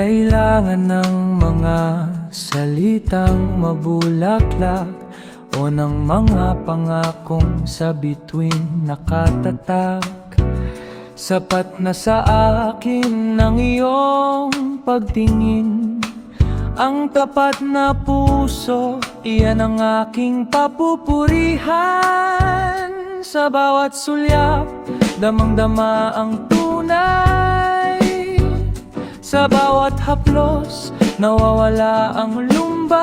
kailangan ng mga salitang mabulaklak o ng mga pangakong sa bituin nakatatak. Sapat na sa akin ang iyong pagtingin, ang tapat na puso, iyan ang aking papupurihan. Sa bawat sulyap, damang-dama ang tunay. Sa bawat haplos, nawawala ang lumbay.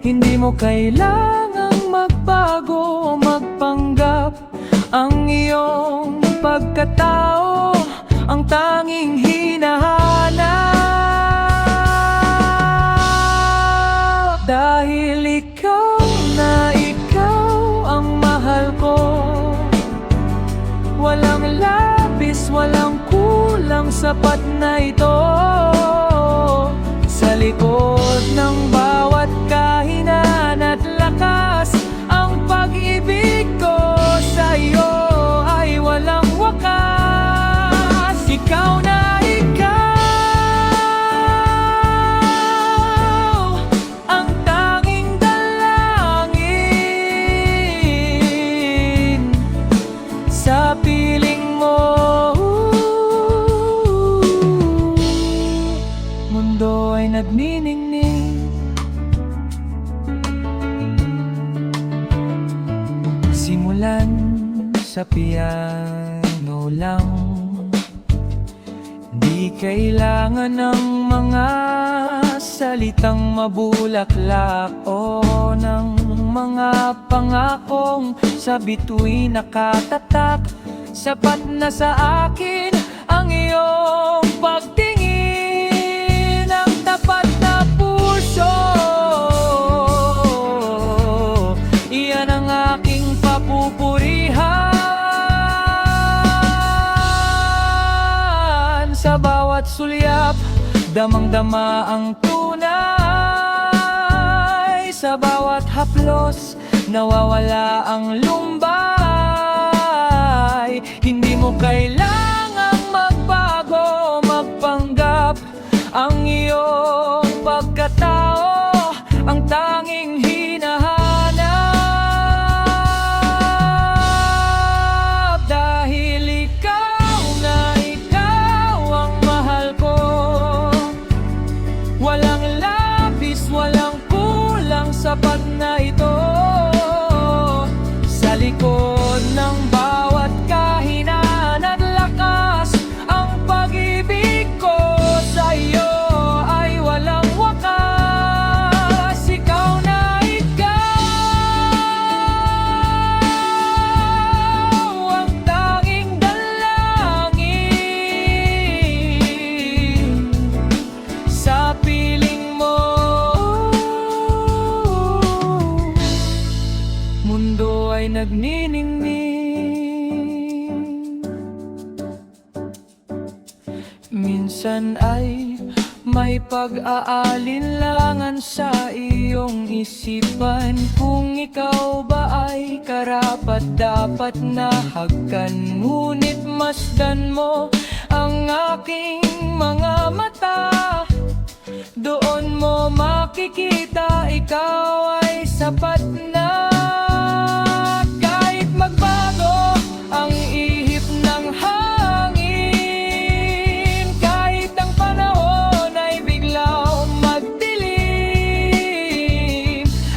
Hindi mo kailangang magbago o magpanggap. Ang iyong pagkatao, ang tanging hinahanap. Dahil ikaw na ikaw ang mahal ko, walang labis, walang kulang, sapat na ito. Sa likod ng bawat kahinaan at lakas, ang pag-ibig ko sa iyo ay walang wakas. Ikaw na ikaw ang tanging dalangin sa piling mo. Mundo ay nagniningning, simulan sa piano lang. Di kailangan ng mga salitang mabulaklak o ng mga pangakong sa bituin nakatatak. Sapat na sa akin ang iyong pagtingin, ang tapat na puso, iyan ang aking papupurihan. Sa bawat sulyap, damang-dama ang tunay. Sa bawat haplos, nawawala ang lumbay. Hindi mo kailangang magbago o magpanggap. Ang iyong pagkatao, ang tanging hinahanap. Dahil ikaw na ikaw ang mahal ko, walang labis, walang kulang, sapat na ito. Sa likod ng bawat kahinaan at lakas, ang pag-ibig ko sa iyo ay walang wakas. Ikaw na ikaw ang tanging dalangin sa piling mo. Mundo ay nagniningning, minsan ay may pag-aalinlangan sa iyong isipan. Kung ikaw ba ay karapat-dapat na hagkan, ngunit masdan mo ang aking mga mata. Doon mo makikita ikaw ay sapat na. Kahit magbago ang ihip ng hangin, kahit ang panahon ay biglang magdilim,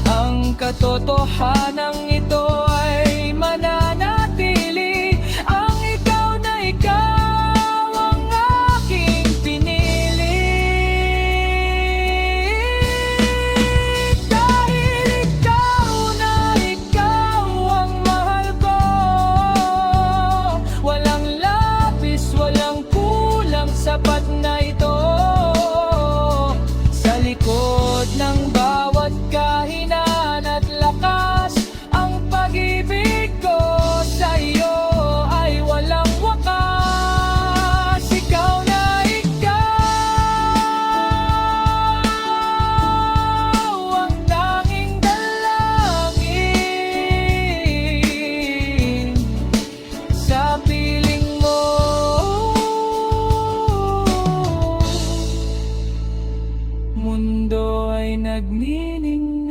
ang katotohanang ito ay mananatili. Ang ikaw na ikaw ang aking pinili. Dahil ikaw na ikaw ang mahal ko, walang labis, walang kulang, sapat na ito. Sa likod ng bawat kahinaan at lakas, ang mundo ay nagniningning.